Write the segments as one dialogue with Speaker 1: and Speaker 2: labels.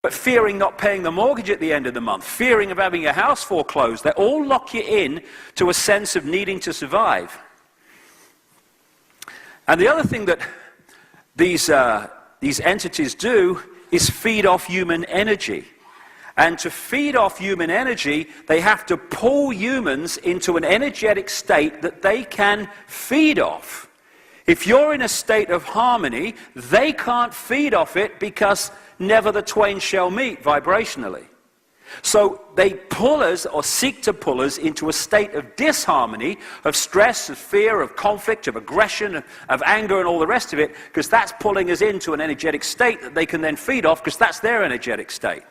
Speaker 1: but fearing not paying the mortgage at the end of the month, fearing of having your house foreclosed. They all lock you in to a sense of needing to survive. And the other thing that these entities do is feed off human energy. And to feed off human energy, they have to pull humans into an energetic state that they can feed off. If you're in a state of harmony, they can't feed off it because never the twain shall meet vibrationally. So they pull us, or seek to pull us, into a state of disharmony, of stress, of fear, of conflict, of aggression, of anger, and all the rest of it, because that's pulling us into an energetic state that they can then feed off, because that's their energetic state.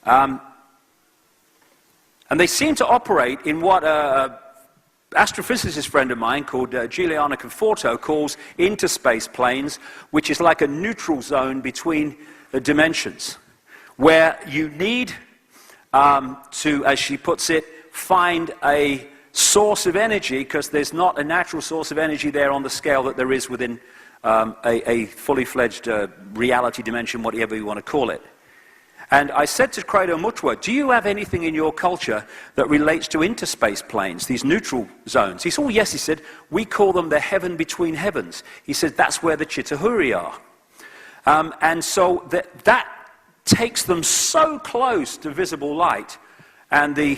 Speaker 1: And they seem to operate in what an astrophysicist friend of mine called Giuliano Conforto calls interspace planes, which is like a neutral zone between the dimensions, where you need to, as she puts it, find a source of energy, because there's not a natural source of energy there on the scale that there is within a fully fledged reality dimension, whatever you want to call it. And I said to Credo Mutwa, do you have anything in your culture that relates to interspace planes, these neutral zones? He said, oh yes, he said, we call them the heaven between heavens. He said, that's where the Chitahuri are. And so that takes them so close to visible light and the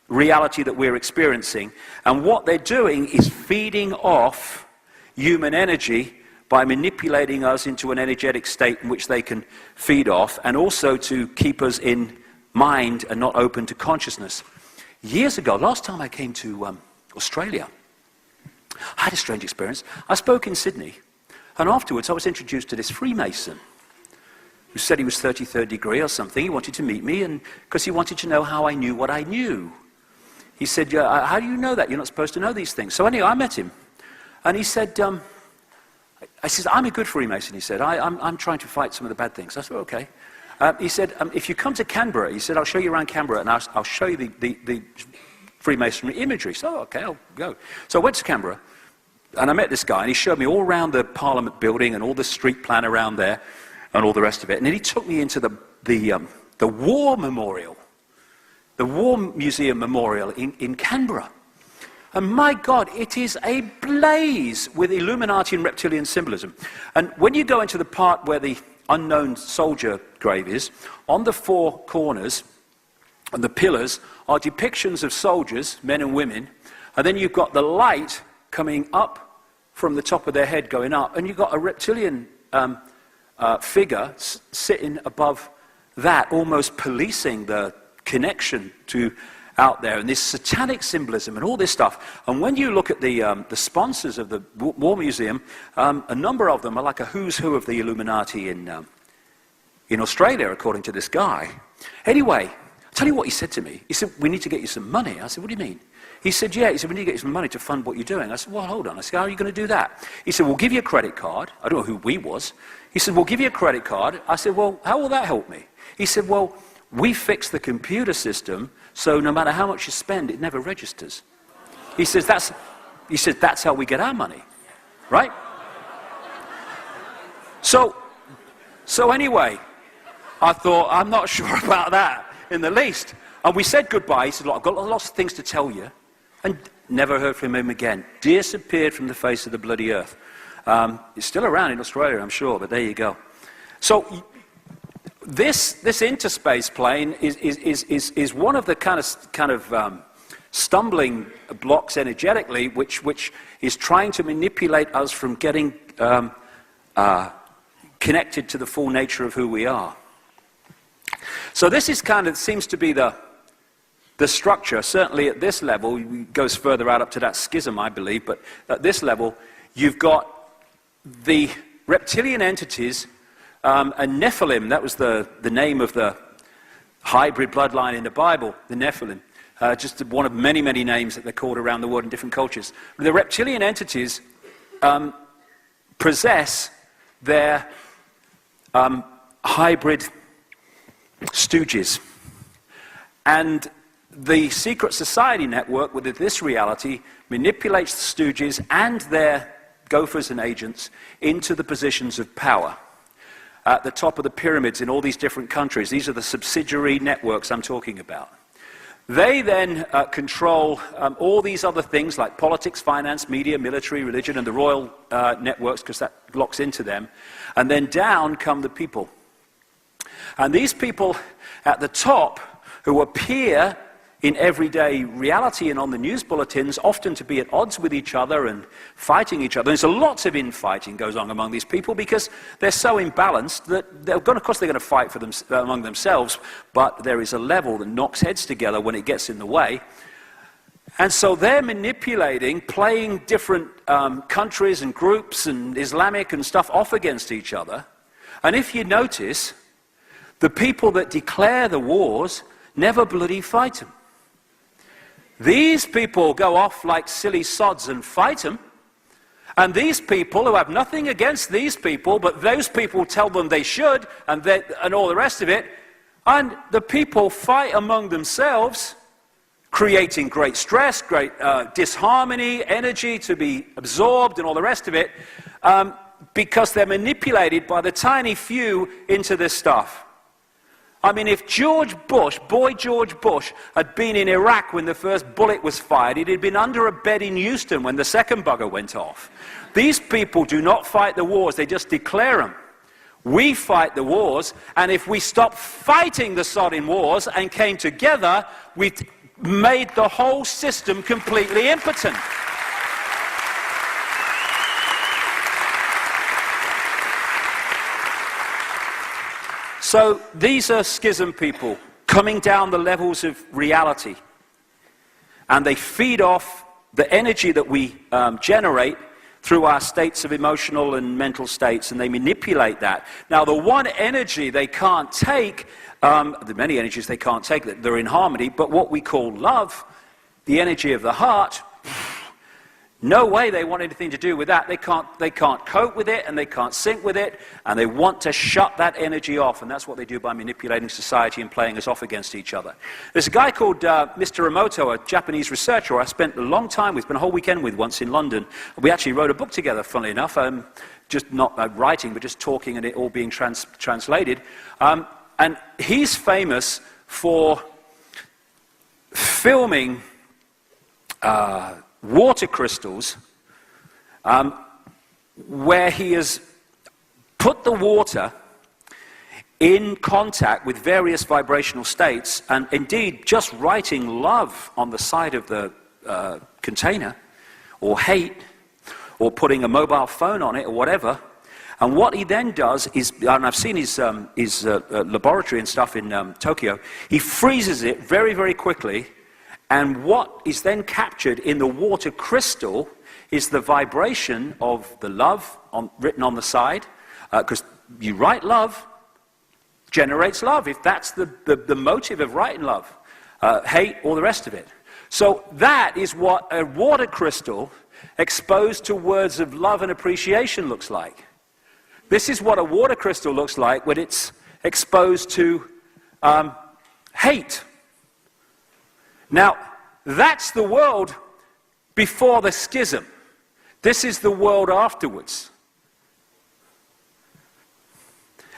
Speaker 1: reality that we're experiencing. And what they're doing is feeding off human energy by manipulating us into an energetic state in which they can feed off, and also to keep us in mind and not open to consciousness. Years ago, last time I came to Australia, I had a strange experience. I spoke in Sydney, and afterwards I was introduced to this Freemason who said he was 33rd degree or something. He wanted to meet me, and because he wanted to know how I knew what I knew. He said, yeah, how do you know that? You're not supposed to know these things. So anyway, I met him, and he said, I said, I'm a good Freemason, he said. I'm trying to fight some of the bad things. I said, okay. He said, if you come to Canberra, he said, I'll show you around Canberra, and I'll show you the Freemasonry imagery. So, okay, I'll go. So I went to Canberra, and I met this guy, and he showed me all around the Parliament building and all the street plan around there and all the rest of it. And then he took me into the War Memorial, the War Museum Memorial in Canberra. And my God, it is ablaze with Illuminati and reptilian symbolism. And when you go into the part where the unknown soldier grave is, on the four corners and the pillars are depictions of soldiers, men and women, and then you've got the light coming up from the top of their head going up, and you've got a reptilian figure sitting above that, almost policing the connection to out there, and this satanic symbolism and all this stuff. And when you look at the sponsors of the War Museum, a number of them are like a who's who of the Illuminati in Australia, according to this guy. Anyway, I'll tell you what he said to me. He said, we need to get you some money. I said, what do you mean? He said, yeah. He said, we need to get you some money to fund what you're doing. I said, well, hold on. I said, how are you going to do that? He said, we'll give you a credit card. I don't know who we was. He said, we'll give you a credit card. I said, well, how will that help me? He said, well, we fix the computer system so no matter how much you spend, it never registers. He says, that's how we get our money, right? So anyway, I thought, I'm not sure about that in the least. And we said goodbye. He said, look, I've got lots of things to tell you. And never heard from him again. Disappeared from the face of the bloody earth. It's still around in Australia, I'm sure, but there you go. So this interspace plane is one of the kind of stumbling blocks energetically, which is trying to manipulate us from getting connected to the full nature of who we are. So this is seems to be the structure. Certainly at this level, it goes further out up to that schism, I believe, but at this level, you've got the reptilian entities. And Nephilim, that was the name of the hybrid bloodline in the Bible, the Nephilim. Just one of many, many names that they're called around the world in different cultures. The reptilian entities possess their hybrid stooges. And the secret society network within this reality manipulates the stooges and their gophers and agents into the positions of power at the top of the pyramids in all these different countries. These are the subsidiary networks I'm talking about. They then control all these other things like politics, finance, media, military, religion, and the royal networks, because that locks into them. And then down come the people. And these people at the top, who appear in everyday reality and on the news bulletins, often to be at odds with each other and fighting each other. There's lots of infighting goes on among these people because they're so imbalanced that of course they're going to fight for them, among themselves, but there is a level that knocks heads together when it gets in the way. And so they're manipulating, playing different countries and groups and Islamic and stuff off against each other. And if you notice, the people that declare the wars never bloody fight them. These people go off like silly sods and fight them. And these people, who have nothing against these people, but those people tell them they should, and all the rest of it, and the people fight among themselves, creating great stress, great disharmony, energy to be absorbed, and all the rest of it, because they're manipulated by the tiny few into this stuff. I mean, if George Bush, boy George Bush, had been in Iraq when the first bullet was fired, he'd been under a bed in Houston when the second bugger went off. These people do not fight the wars, they just declare them. We fight the wars, and if we stopped fighting the sodding wars and came together, we made the whole system completely impotent. So these are schism people coming down the levels of reality, and they feed off the energy that we generate through our states of emotional and mental states, and they manipulate that. Now, the one energy they can't take, the many energies they can't take, that they're in harmony, but what we call love, the energy of the heart, no way they want anything to do with that. They can't cope with it, and they can't sync with it, and they want to shut that energy off, and that's what they do by manipulating society and playing us off against each other. There's a guy called Mr. Emoto, a Japanese researcher I spent a long time with, spent a whole weekend with once in London. We actually wrote a book together, funnily enough, just not writing, but just talking and it all being translated. And he's famous for filming water crystals where he has put the water in contact with various vibrational states, and indeed just writing love on the side of the container, or hate, or putting a mobile phone on it, or whatever. And what he then does is, and I've seen his laboratory and stuff in Tokyo, he freezes it very, very quickly. And what is then captured in the water crystal is the vibration of the love written on the side, because you write love, generates love, if that's the motive of writing love, hate, all the rest of it. So that is what a water crystal exposed to words of love and appreciation looks like. This is what a water crystal looks like when it's exposed to hate. Now, that's the world before the schism. This is the world afterwards.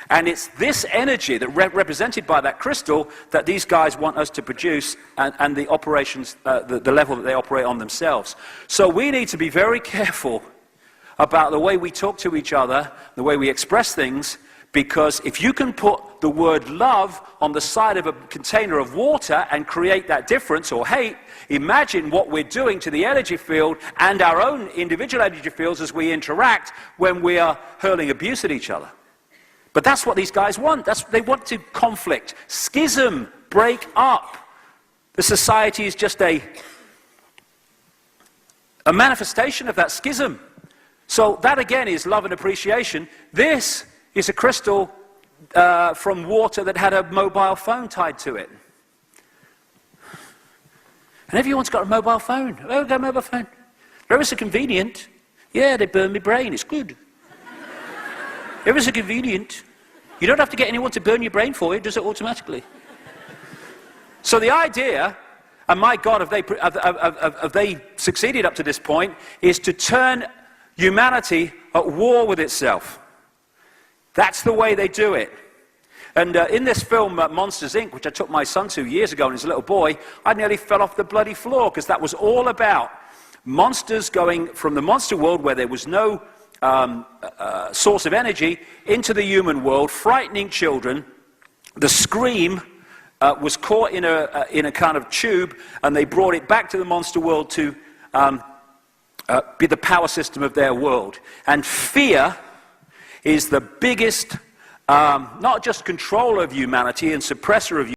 Speaker 1: And it's this energy that represented by that crystal that these guys want us to produce, and the operations, the level that they operate on themselves. So we need to be very careful about the way we talk to each other, the way we express things, because if you can put the word love on the side of a container of water and create that difference, or hate, imagine what we're doing to the energy field and our own individual energy fields as we interact when we are hurling abuse at each other. But that's what these guys want. They want to conflict, schism, break up. The society is just a manifestation of that schism. So that again is love and appreciation. This is a crystal from water that had a mobile phone tied to it. And everyone's got a mobile phone. Oh, I've got a mobile phone. They're ever so convenient. Yeah, they burn my brain. It's good. Ever so convenient. You don't have to get anyone to burn your brain for you. It does it automatically. So the idea, and my God, have they succeeded up to this point, is to turn humanity at war with itself. That's the way they do it. And in this film, Monsters, Inc., which I took my son to years ago when he was a little boy, I nearly fell off the bloody floor, because that was all about monsters going from the monster world, where there was no source of energy, into the human world, frightening children. The scream was caught in a kind of tube, and they brought it back to the monster world to be the power system of their world. And fear is the biggest, not just controller of humanity and suppressor of